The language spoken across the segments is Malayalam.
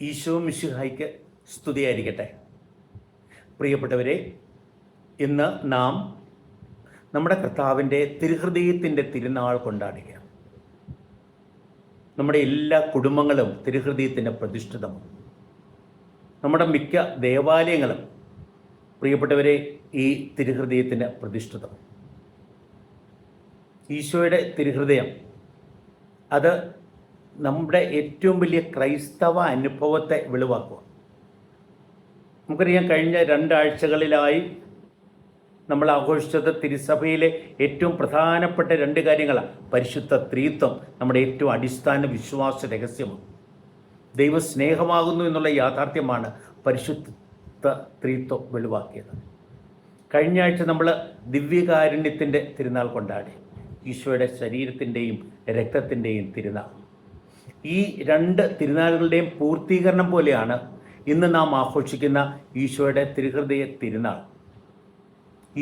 ഈശോ മിശിഹായ്ക്ക് സ്തുതിയായിരിക്കട്ടെ. പ്രിയപ്പെട്ടവരെ, ഇന്ന് നാം നമ്മുടെ കർത്താവിൻ്റെ തിരുഹൃദയത്തിൻ്റെ തിരുനാൾ കൊണ്ടാടുകയാണ്. നമ്മുടെ എല്ലാ കുടുംബങ്ങളും തിരുഹൃദയത്തിൻ്റെ പ്രതിഷ്ഠിതമാണ്. നമ്മുടെ മിക്ക ദേവാലയങ്ങളും പ്രിയപ്പെട്ടവരെ ഈ തിരുഹൃദയത്തിൻ്റെ പ്രതിഷ്ഠിതമാണ്. ഈശോയുടെ തിരുഹൃദയം അത് നമ്മുടെ ഏറ്റവും വലിയ ക്രൈസ്തവ അനുഭവത്തെ വെളിവാക്കുക. നമുക്കറിയാം, കഴിഞ്ഞ 2 ആഴ്ചകളിലായി നമ്മൾ ആഘോഷിച്ചത് തിരുസഭയിലെ ഏറ്റവും പ്രധാനപ്പെട്ട 2 കാര്യങ്ങളാണ്. പരിശുദ്ധ ത്രിത്വം നമ്മുടെ ഏറ്റവും അടിസ്ഥാന വിശ്വാസ രഹസ്യമാണ്. ദൈവ സ്നേഹമാകുന്നു എന്നുള്ള യാഥാർത്ഥ്യമാണ് പരിശുദ്ധ ത്രിത്വം വെളിവാക്കിയത്. കഴിഞ്ഞ ആഴ്ച നമ്മൾ ദിവ്യകാരുണ്യത്തിൻ്റെ തിരുനാൾ കൊണ്ടാടി. ഈശോയുടെ ശരീരത്തിൻ്റെയും രക്തത്തിൻ്റെയും തിരുനാൾ. ഈ 2 തിരുനാളുകളുടെയും പൂർത്തീകരണം പോലെയാണ് ഇന്ന് നാം ആഘോഷിക്കുന്ന ഈശോയുടെ തിരുഹൃദയ തിരുനാൾ.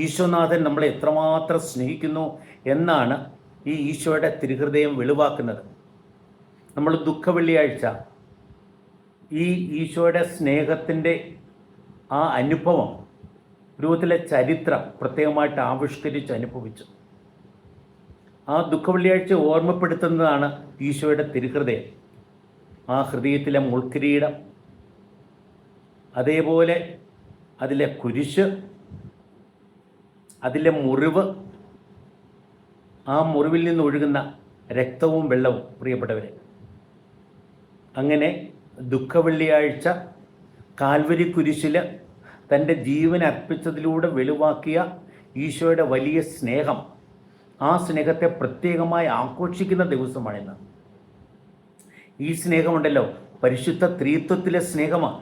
ഈശോനാഥൻ നമ്മളെ എത്രമാത്രം സ്നേഹിക്കുന്നു എന്നാണ് ഈ ഈശോയുടെ തിരുഹൃദയം വെളിവാക്കുന്നത്. നമ്മൾ ദുഃഖവെള്ളിയാഴ്ച ഈ ഈശോയുടെ സ്നേഹത്തിൻ്റെ ആ അനുഭവം രൂപത്തിലെ ചരിത്രം പ്രത്യേകമായിട്ട് ആവിഷ്കരിച്ച് അനുഭവിച്ചു. ആ ദുഃഖവെള്ളിയാഴ്ച ഓർമ്മപ്പെടുത്തുന്നതാണ് ഈശോയുടെ തിരുഹൃദയം. ആ ഹൃദയത്തിലെ മുൾക്കിരീടം, അതേപോലെ അതിലെ കുരിശ്, അതിലെ മുറിവ്, ആ മുറിവിൽ നിന്ന് ഒഴുകുന്ന രക്തവും വെള്ളവും. പ്രിയപ്പെട്ടവരെ, അങ്ങനെ ദുഃഖവെള്ളിയാഴ്ച കാൽവരി കുരിശിൽ തൻ്റെ ജീവൻ അർപ്പിച്ചതിലൂടെ വെളിവാക്കിയ ഈശോയുടെ വലിയ സ്നേഹം, ആ സ്നേഹത്തെ പ്രത്യേകമായി ആഘോഷിക്കുന്ന ദിവസമാണിന്ന്. ഈ സ്നേഹമുണ്ടല്ലോ, പരിശുദ്ധ ത്രിത്വത്തിലെ സ്നേഹമാണ്.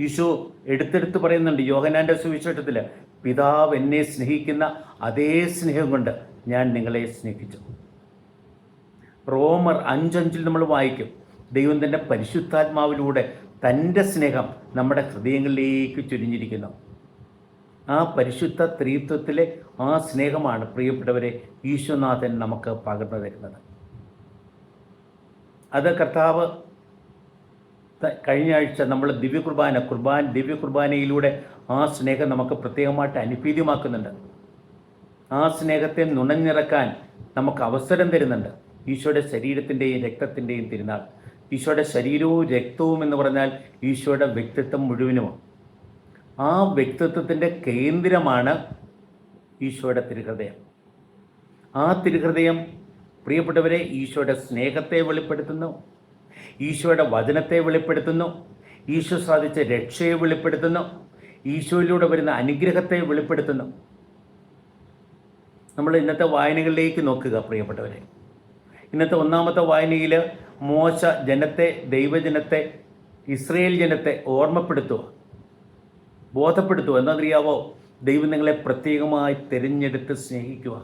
ഈശോ എടുത്തെടുത്ത് പറയുന്നുണ്ട് യോഹന്നാൻ്റെ സുവിശേഷത്തിൽ, പിതാവ് എന്നെ സ്നേഹിക്കുന്ന അതേ സ്നേഹം കൊണ്ട് ഞാൻ നിങ്ങളെ സ്നേഹിച്ചു. റോമർ 5:5 നമ്മൾ വായിക്കും, ദൈവം തൻ്റെ പരിശുദ്ധാത്മാവിലൂടെ തൻ്റെ സ്നേഹം നമ്മുടെ ഹൃദയങ്ങളിലേക്ക് ചൊരിഞ്ഞിരിക്കുന്നു. ആ പരിശുദ്ധ ത്രിത്വത്തിലെ ആ സ്നേഹമാണ് പ്രിയപ്പെട്ടവരെ ഈശോനാഥൻ നമുക്ക് പകർന്നു തരുന്നത്. അത് കർത്താവ് കഴിഞ്ഞ ആഴ്ച നമ്മൾ ദിവ്യകുർബാനയിലൂടെ ആ സ്നേഹം നമുക്ക് പ്രത്യേകമായിട്ട് അനുഭൂതിമാക്കുന്നുണ്ട്. ആ സ്നേഹത്തെ നുണഞ്ഞിറക്കാൻ നമുക്ക് അവസരം തരുന്നുണ്ട്. ഈശോയുടെ ശരീരത്തിൻ്റെയും രക്തത്തിൻ്റെയും തിരുനാൾ. ഈശോയുടെ ശരീരവും രക്തവും എന്ന് പറഞ്ഞാൽ ഈശോയുടെ വ്യക്തിത്വം മുഴുവനുമാണ്. ആ വ്യക്തിത്വത്തിൻ്റെ കേന്ദ്രമാണ് ഈശോയുടെ തിരുഹൃദയം. ആ തിരുഹൃദയം പ്രിയപ്പെട്ടവരെ ഈശോയുടെ സ്നേഹത്തെ വെളിപ്പെടുത്തുന്നു, ഈശോയുടെ വചനത്തെ വെളിപ്പെടുത്തുന്നു, ഈശോ സാധിച്ച രക്ഷയെ വെളിപ്പെടുത്തുന്നു, ഈശോയിലൂടെ വരുന്ന അനുഗ്രഹത്തെ വെളിപ്പെടുത്തുന്നു. നമ്മൾ ഇന്നത്തെ വായനകളിലേക്ക് നോക്കുക പ്രിയപ്പെട്ടവരെ. ഇന്നത്തെ 1ാമത്തെ വായനയിൽ മോശ ദൈവജനത്തെ, ഇസ്രയേൽ ജനത്തെ ഓർമ്മപ്പെടുത്തുക, ബോധപ്പെടുത്തുക. എന്നറിയാവോ, ദൈവം നിങ്ങളെ പ്രത്യേകമായി തിരഞ്ഞെടുത്ത് സ്നേഹിക്കുക.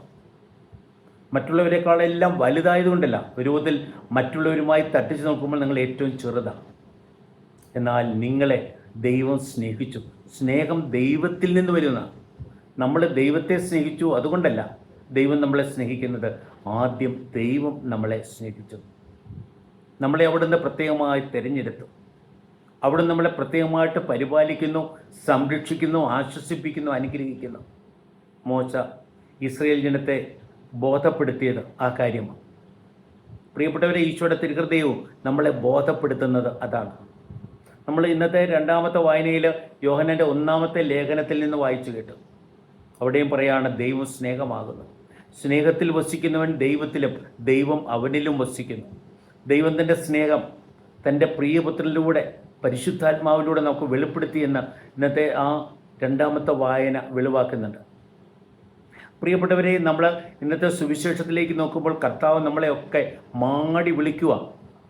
മറ്റുള്ളവരെക്കാളെല്ലാം വലുതായതുകൊണ്ടല്ല, വിരോധത്തിൽ മറ്റുള്ളവരുമായി തട്ടിച്ച് നോക്കുമ്പോൾ നിങ്ങൾ ഏറ്റവും ചെറുതാണ്. എന്നാൽ നിങ്ങളെ ദൈവം സ്നേഹിച്ചു. സ്നേഹം ദൈവത്തിൽ നിന്ന് വരുന്ന, നമ്മൾ ദൈവത്തെ സ്നേഹിച്ചു അതുകൊണ്ടല്ല ദൈവം നമ്മളെ സ്നേഹിക്കുന്നത്. ആദ്യം ദൈവം നമ്മളെ സ്നേഹിച്ചു. നമ്മളെ അവിടുന്ന് പ്രത്യേകമായി തിരഞ്ഞെടുത്തു. അവിടെ നമ്മളെ പ്രത്യേകമായിട്ട് പരിപാലിക്കുന്നു, സംരക്ഷിക്കുന്നു, ആശ്വസിപ്പിക്കുന്നു, അനുഗ്രഹിക്കുന്നു. മോശ ഇസ്രയേൽ ജനത്തെ ബോധപ്പെടുത്തിയത് ആ കാര്യമാണ്. പ്രിയപ്പെട്ടവരെ, ഈശോയുടെ തിരുഹൃദയവും നമ്മളെ ബോധപ്പെടുത്തുന്നത് അതാണ്. നമ്മൾ ഇന്നത്തെ 2ാമത്തെ വായനയിൽ യോഹന്നാൻ്റെ 1ാമത്തെ ലേഖനത്തിൽ നിന്ന് വായിച്ചു കേട്ടു. അവിടെയും പറയാണ്, ദൈവം സ്നേഹമാകുന്നു. സ്നേഹത്തിൽ വസിക്കുന്നവൻ ദൈവത്തിലും ദൈവം അവനിലും വസിക്കുന്നു. ദൈവം തൻ്റെ സ്നേഹം തൻ്റെ പ്രിയപുത്രനിലൂടെ പരിശുദ്ധാത്മാവിലൂടെ നമുക്ക് വെളിപ്പെടുത്തിയെന്ന് ഇന്നത്തെ ആ 2ാമത്തെ വായന വെളിവാക്കുന്നുണ്ട്. പ്രിയപ്പെട്ടവരെ, നമ്മൾ ഇന്നത്തെ സുവിശേഷത്തിലേക്ക് നോക്കുമ്പോൾ കർത്താവ് നമ്മളെയൊക്കെ മാടി വിളിക്കുക.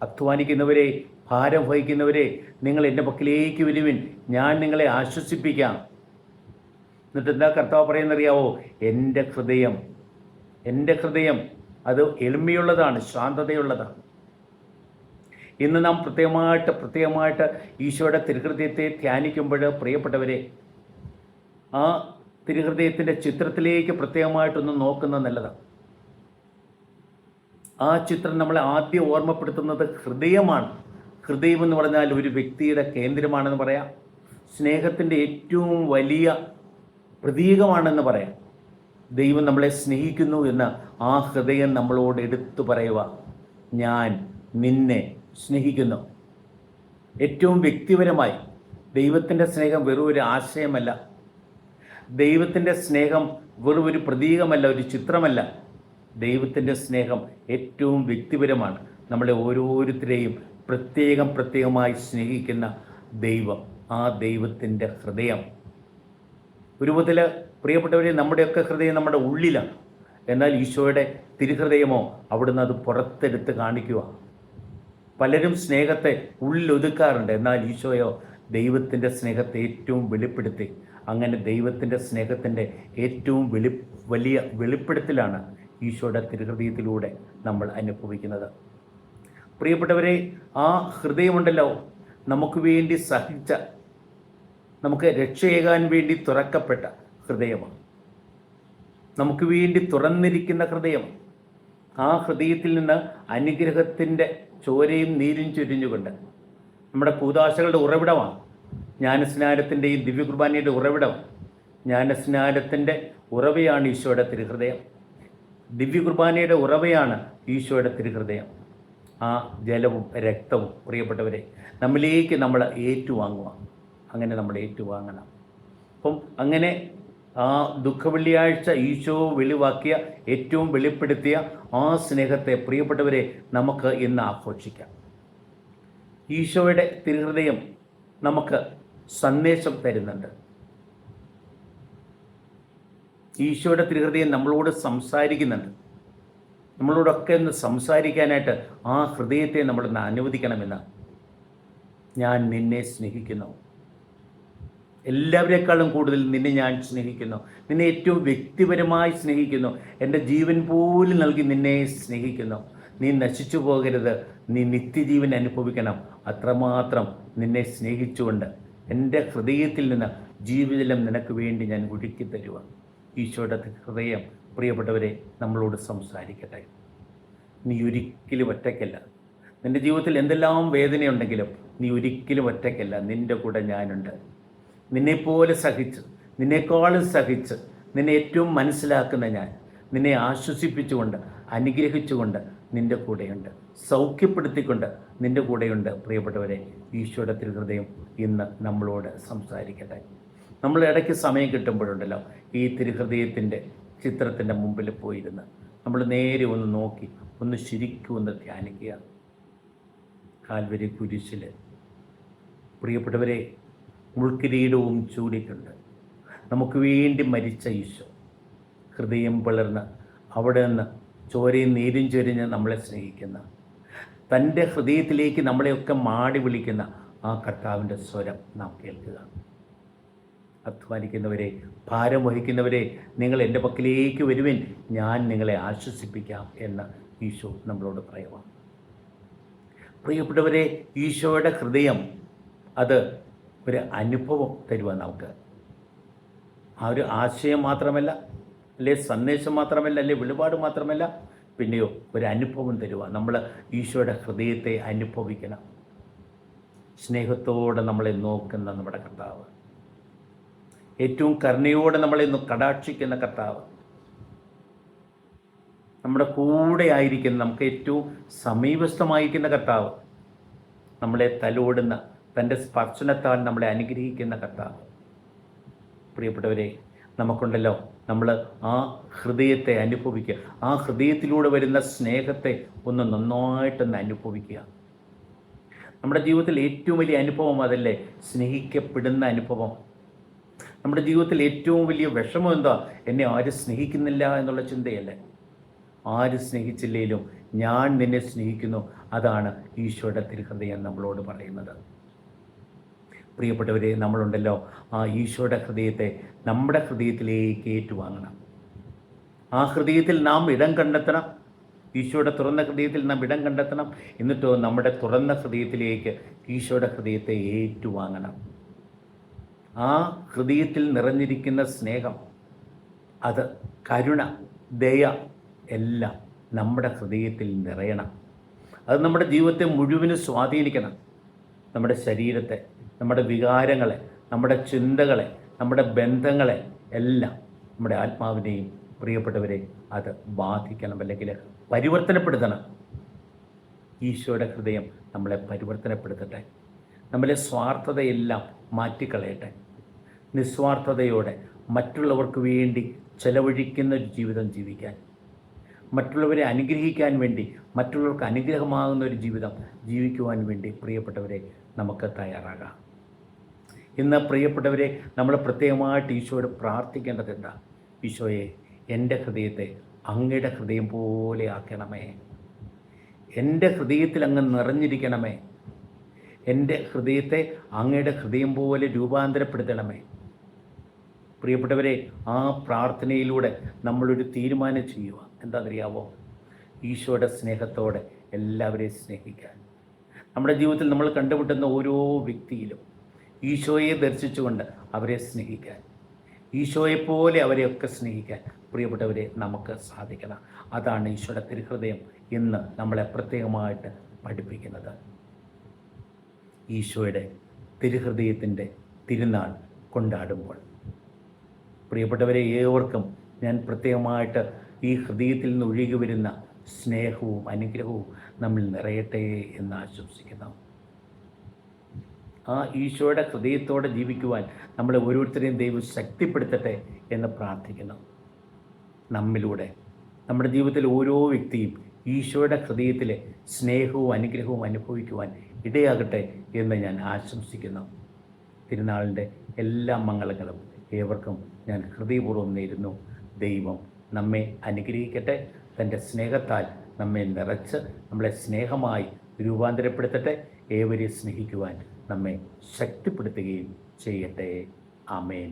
അധ്വാനിക്കുന്നവരെ, ഭാരം വഹിക്കുന്നവരെ, നിങ്ങൾ എൻ്റെ പക്കലേക്ക് വരുവിൻ, ഞാൻ നിങ്ങളെ ആശ്വസിപ്പിക്കാം. എന്നിട്ട് എന്താ കർത്താവ് പറയുന്നറിയാവോ, എൻ്റെ ഹൃദയം അത് എളിമയുള്ളതാണ്, ശാന്തതയുള്ളതാണ്. ഇന്ന് നാം പ്രത്യേകമായിട്ട് ഈശോയുടെ തിരുഹൃദയത്തെ ധ്യാനിക്കുമ്പോൾ പ്രിയപ്പെട്ടവരെ, ആ തിരുഹൃദയത്തിൻ്റെ ചിത്രത്തിലേക്ക് പ്രത്യേകമായിട്ടൊന്ന് നോക്കുന്നത് നല്ലതാണ്. ആ ചിത്രം നമ്മളെ ആദ്യം ഓർമ്മപ്പെടുത്തുന്നത് ഹൃദയമാണ്. ഹൃദയം എന്ന് പറഞ്ഞാൽ ഒരു വ്യക്തിയുടെ കേന്ദ്രമാണെന്ന് പറയാം. സ്നേഹത്തിൻ്റെ ഏറ്റവും വലിയ പ്രതീകമാണെന്ന് പറയാം. ദൈവം നമ്മളെ സ്നേഹിക്കുന്നു എന്ന ആ ഹൃദയം നമ്മളോട് എടുത്തു പറയുക, ഞാൻ നിന്നെ സ്നേഹിക്കുന്നു. ഏറ്റവും വ്യക്തിപരമായി ദൈവത്തിൻ്റെ സ്നേഹം വെറും ഒരു ആശയമല്ല, ദൈവത്തിൻ്റെ സ്നേഹം വെറും ഒരു പ്രതീകമല്ല, ഒരു ചിത്രമല്ല. ദൈവത്തിൻ്റെ സ്നേഹം ഏറ്റവും വ്യക്തിപരമാണ്. നമ്മളെ ഓരോരുത്തരെയും പ്രത്യേകമായി സ്നേഹിക്കുന്ന ദൈവം, ആ ദൈവത്തിൻ്റെ ഹൃദയം. ഒരു മുതൽ പ്രിയപ്പെട്ടവരെ, നമ്മുടെയൊക്കെ ഹൃദയം നമ്മുടെ ഉള്ളിലാണ്. എന്നാൽ ഈശോയുടെ തിരുഹൃദയമോ അവിടുന്ന് അത് പുറത്തെടുത്ത് കാണിക്കുക. പലരും സ്നേഹത്തെ ഉള്ളിലൊതുക്കാറുണ്ട്, എന്നാൽ ഈശോയോ ദൈവത്തിൻ്റെ സ്നേഹത്തെ ഏറ്റവും വെളിപ്പെടുത്തി. അങ്ങനെ ദൈവത്തിൻ്റെ സ്നേഹത്തിൻ്റെ ഏറ്റവും വലിയ വെളിപ്പെടുത്തലാണ് ഈശോയുടെ തിരുഹൃദയത്തിലൂടെ നമ്മൾ അനുഭവിക്കുന്നത്. പ്രിയപ്പെട്ടവരെ, ആ ഹൃദയമുണ്ടല്ലോ, നമുക്ക് വേണ്ടി സഹിച്ച, നമുക്ക് രക്ഷയേകാൻ വേണ്ടി തുറക്കപ്പെട്ട ഹൃദയമാണ്. നമുക്ക് വേണ്ടി തുറന്നിരിക്കുന്ന ഹൃദയം. ആ ഹൃദയത്തിൽ നിന്ന് അനുഗ്രഹത്തിൻ്റെ ചോരയും നീരും ചൊരിഞ്ഞുകൊണ്ട് നമ്മുടെ കൂദാശകളുടെ ഉറവിടമാണ്. ജ്ഞാനസ്നാനത്തിൻ്റെയും ദിവ്യകുർബാനയുടെ ഉറവിടമാണ്. ജ്ഞാനസ്നാനത്തിൻ്റെ ഉറവയാണ് ഈശോയുടെ തിരുഹൃദയം. ദിവ്യകുർബാനയുടെ ഉറവയാണ് ഈശോയുടെ തിരുഹൃദയം. ആ ജലവും രക്തവും പ്രിയപ്പെട്ടവരെ നമ്മിലേക്ക് നമ്മൾ ഏറ്റുവാങ്ങുക. അങ്ങനെ നമ്മൾ ഏറ്റുവാങ്ങണം. അപ്പം അങ്ങനെ ആ ദുഃഖവെള്ളിയാഴ്ച ഈശോ വെളിവാക്കിയ, ഏറ്റവും വെളിപ്പെടുത്തിയ ആ സ്നേഹത്തെ പ്രിയപ്പെട്ടവരെ നമുക്ക് ഇന്ന് ആഘോഷിക്കാം. ഈശോയുടെ തിരുഹൃദയം നമുക്ക് സന്ദേശം തരുന്നുണ്ട്. ഈശോയുടെ തിരുഹൃദയം നമ്മളോട് സംസാരിക്കുന്നുണ്ട്. നമ്മളോടൊക്കെ ഒന്ന് സംസാരിക്കാനായിട്ട് ആ ഹൃദയത്തെ നമ്മളൊന്ന് അനുവദിക്കണമെന്ന്. ഞാൻ നിന്നെ സ്നേഹിക്കുന്നു, എല്ലാവരെക്കാളും കൂടുതൽ നിന്നെ ഞാൻ സ്നേഹിക്കുന്നു, നിന്നെ ഏറ്റവും വ്യക്തിപരമായി സ്നേഹിക്കുന്നു, എൻ്റെ ജീവൻ പോലും നൽകി നിന്നെ സ്നേഹിക്കുന്നു. നീ നശിച്ചു പോകരുത്, നീ നിത്യജീവൻ അനുഭവിക്കണം. അത്രമാത്രം നിന്നെ സ്നേഹിച്ചുകൊണ്ട് എൻ്റെ ഹൃദയത്തിൽ നിന്ന് ജീവിതം നിനക്ക് വേണ്ടി ഞാൻ ഒഴുക്കി തരുക. ഈശോയുടെ ഹൃദയം പ്രിയപ്പെട്ടവരെ നമ്മളോട് സംസാരിക്കട്ടെ. നീ ഒരിക്കലും ഒറ്റയ്ക്കല്ല. നിൻ്റെ ജീവിതത്തിൽ എന്തെല്ലാം വേദനയുണ്ടെങ്കിലും നീ ഒരിക്കലും ഒറ്റയ്ക്കല്ല. നിൻ്റെ കൂടെ ഞാനുണ്ട്. നിന്നെപ്പോലെ സഹിച്ച്, നിന്നേക്കാളും സഹിച്ച്, നിന്നെ ഏറ്റവും മനസ്സിലാക്കുന്ന ഞാൻ, നിന്നെ ആശ്വസിപ്പിച്ചുകൊണ്ട്, അനുഗ്രഹിച്ചുകൊണ്ട് നിൻ്റെ കൂടെയുണ്ട്, സൗഖ്യപ്പെടുത്തിക്കൊണ്ട് നിൻ്റെ കൂടെയുണ്ട്. പ്രിയപ്പെട്ടവരെ, ഈശോയുടെ തിരുഹൃദയം ഇന്ന് നമ്മളോട് സംസാരിക്കട്ടെ. നമ്മൾ ഇടയ്ക്ക് സമയം കിട്ടുമ്പോഴുണ്ടല്ലോ ഈ തിരുഹൃദയത്തിൻ്റെ ചിത്രത്തിൻ്റെ മുമ്പിൽ പോയിരുന്ന് നമ്മൾ നേരെ ഒന്ന് നോക്കി, ഒന്ന് ശരിക്കും ഒന്ന് ധ്യാനിക്കുക. കാൽവരി കുരിശിൽ പ്രിയപ്പെട്ടവരെ മുൾക്കിരീടവും ചൂടിയിട്ടുണ്ട്. നമുക്ക് വേണ്ടി മരിച്ച ഈശോ ഹൃദയം പിളർന്ന് അവിടെ നിന്ന് ചോരയും നീരും ചൊരിഞ്ഞ് നമ്മളെ സ്നേഹിക്കുന്ന, തൻ്റെ ഹൃദയത്തിലേക്ക് നമ്മളെയൊക്കെ മാടി വിളിക്കുന്ന ആ കർത്താവിൻ്റെ സ്വരം നാം കേൾക്കുക. അധ്വാനിക്കുന്നവരെ, ഭാരം വഹിക്കുന്നവരെ, നിങ്ങൾ എൻ്റെ പക്കലേക്ക് വരുവിൻ, ഞാൻ നിങ്ങളെ ആശ്വസിപ്പിക്കാം എന്ന് ഈശോ നമ്മളോട് പറയുക. പ്രിയപ്പെട്ടവരെ, ഈശോയുടെ ഹൃദയം അത് ഒരു അനുഭവം തരുക നമുക്ക്. ആ ഒരു ആശയം മാത്രമല്ല, അല്ലെ സന്ദേശം മാത്രമല്ല, അല്ലെ വെളിപാട് മാത്രമല്ല, പിന്നെയോ ഒരു അനുഭവം തരുക. നമ്മൾ ഈശോയുടെ ഹൃദയത്തെ അനുഭവിക്കണം. സ്നേഹത്തോടെ നമ്മളെ നോക്കുന്ന നമ്മുടെ കർത്താവ്, ഏറ്റവും കരുണയോടെ നമ്മളെ കടാക്ഷിക്കുന്ന കർത്താവ്, നമ്മുടെ കൂടെ ആയിരിക്കുന്ന, നമുക്ക് ഏറ്റവും സമീപസ്ഥമായിരിക്കുന്ന കർത്താവ്, നമ്മളെ തലോടുന്ന, തൻ്റെ സ്പർശനത്താൽ നമ്മളെ അനുഗ്രഹിക്കുന്ന കർത്താവ്. പ്രിയപ്പെട്ടവരെ, നമുക്കുണ്ടല്ലോ, നമ്മൾ ആ ഹൃദയത്തെ അനുഭവിക്കുക. ആ ഹൃദയത്തിലൂടെ വരുന്ന സ്നേഹത്തെ ഒന്ന് നന്നായിട്ടൊന്ന് അനുഭവിക്കുക. നമ്മുടെ ജീവിതത്തിൽ ഏറ്റവും വലിയ അനുഭവം അതല്ലേ, സ്നേഹിക്കപ്പെടുന്ന അനുഭവം. നമ്മുടെ ജീവിതത്തിൽ ഏറ്റവും വലിയ വിഷമം എന്താ? എന്നെ ആരും സ്നേഹിക്കുന്നില്ല എന്നുള്ള ചിന്തയല്ലേ. ആര് സ്നേഹിച്ചില്ലേലും ഞാൻ നിന്നെ സ്നേഹിക്കുന്നു. അതാണ് ഈശോയുടെ തിരുഹൃദയം നമ്മളോട് പറയുന്നത്. പ്രിയപ്പെട്ടവരെ, നമ്മളുണ്ടല്ലോ ആ ഈശോയുടെ ഹൃദയത്തെ നമ്മുടെ ഹൃദയത്തിലേക്ക് ഏറ്റുവാങ്ങണം. ആ ഹൃദയത്തിൽ നാം ഇടം കണ്ടെത്തണം. ഈശോയുടെ തുറന്ന ഹൃദയത്തിൽ നാം ഇടം കണ്ടെത്തണം. എന്നിട്ടോ നമ്മുടെ തുറന്ന ഹൃദയത്തിലേക്ക് ഈശോയുടെ ഹൃദയത്തെ ഏറ്റുവാങ്ങണം. ആ ഹൃദയത്തിൽ നിറഞ്ഞിരിക്കുന്ന സ്നേഹം, അത് കരുണ, ദയ എല്ലാം നമ്മുടെ ഹൃദയത്തിൽ നിറയണം. അത് നമ്മുടെ ജീവിതത്തെ മുഴുവനും സ്വാധീനിക്കണം. നമ്മുടെ ശരീരത്തെ, നമ്മുടെ വികാരങ്ങളെ, നമ്മുടെ ചിന്തകളെ, നമ്മുടെ ബന്ധങ്ങളെ എല്ലാം, നമ്മുടെ ആത്മാവിനെയും പ്രിയപ്പെട്ടവരെ അത് ബാധിക്കണം, അല്ലെങ്കിൽ പരിവർത്തനപ്പെടുത്തണം. ഈശോയുടെ ഹൃദയം നമ്മളെ പരിവർത്തനപ്പെടുത്തട്ടെ. നമ്മളെ സ്വാർത്ഥതയെല്ലാം മാറ്റിക്കളയട്ടെ. നിസ്വാർത്ഥതയോടെ മറ്റുള്ളവർക്ക് വേണ്ടി ചെലവഴിക്കുന്ന ഒരു ജീവിതം ജീവിക്കാൻ, മറ്റുള്ളവരെ അനുഗ്രഹിക്കാൻ വേണ്ടി, മറ്റുള്ളവർക്ക് അനുഗ്രഹമാകുന്ന ഒരു ജീവിതം ജീവിക്കുവാൻ വേണ്ടി പ്രിയപ്പെട്ടവരെ നമുക്ക് തയ്യാറാകാം. ഇന്ന് പ്രിയപ്പെട്ടവരെ, നമ്മൾ പ്രത്യേകമായിട്ട് ഈശോയോട് പ്രാർത്ഥിക്കേണ്ടത് എന്താ? ഈശോയെ, എൻ്റെ ഹൃദയത്തെ അങ്ങയുടെ ഹൃദയം പോലെ ആക്കണമേ. എൻ്റെ ഹൃദയത്തിൽ അങ്ങ് നിറഞ്ഞിരിക്കണമേ. എൻ്റെ ഹൃദയത്തെ അങ്ങയുടെ ഹൃദയം പോലെ രൂപാന്തരപ്പെടുത്തണമേ. പ്രിയപ്പെട്ടവരെ, ആ പ്രാർത്ഥനയിലൂടെ നമ്മളൊരു തീരുമാനം ചെയ്യുക. എന്താണെന്നറിയാവോ? ഈശോയുടെ സ്നേഹത്തോടെ എല്ലാവരെയും സ്നേഹിക്കാൻ. നമ്മുടെ ജീവിതത്തിൽ നമ്മൾ കണ്ടുമുട്ടുന്ന ഓരോ വ്യക്തിയിലും ഈശോയെ ദർശിച്ചുകൊണ്ട് അവരെ സ്നേഹിക്കാൻ, ഈശോയെപ്പോലെ അവരെയൊക്കെ സ്നേഹിക്കാൻ പ്രിയപ്പെട്ടവരെ നമുക്ക് സാധിക്കണം. അതാണ് ഈശോയുടെ തിരുഹൃദയം ഇന്ന് നമ്മളെ പ്രത്യേകമായിട്ട് പഠിപ്പിക്കുന്നത്. ഈശോയുടെ തിരുഹൃദയത്തിൻ്റെ തിരുനാൾ കൊണ്ടാടുമ്പോൾ പ്രിയപ്പെട്ടവരെ, ഏവർക്കും ഞാൻ പ്രത്യേകമായിട്ട് ഈ ഹൃദയത്തിൽ നിന്ന് ഒഴുകി വരുന്ന സ്നേഹവും അനുഗ്രഹവും നമ്മൾ നിറയട്ടെ എന്ന് ആശംസിക്കുന്നു. ആ ഈശോയുടെ ഹൃദയത്തോടെ ജീവിക്കുവാൻ നമ്മളെ ഓരോരുത്തരെയും ദൈവം ശക്തിപ്പെടുത്തട്ടെ എന്ന് പ്രാർത്ഥിക്കുന്നു. നമ്മിലൂടെ നമ്മുടെ ജീവിതത്തിൽ ഓരോ വ്യക്തിയും ഈശോയുടെ ഹൃദയത്തിലെ സ്നേഹവും അനുഗ്രഹവും അനുഭവിക്കുവാൻ ഇടയാകട്ടെ എന്ന് ഞാൻ ആശംസിക്കുന്നു. തിരുനാളിൻ്റെ എല്ലാ മംഗളങ്ങളും ഏവർക്കും ഞാൻ ഹൃദയപൂർവ്വം നേരുന്നു. ദൈവം നമ്മെ അനുഗ്രഹിക്കട്ടെ. തൻ്റെ സ്നേഹത്താൽ നമ്മെ നിറച്ച് നമ്മളെ സ്നേഹമായി രൂപാന്തരപ്പെടുത്തട്ടെ. ഏവരെയും സ്നേഹിക്കുവാൻ നമ്മെ ശക്തിപ്പെടുത്തുകയും ചെയ്യട്ടെ. ആമേൻ.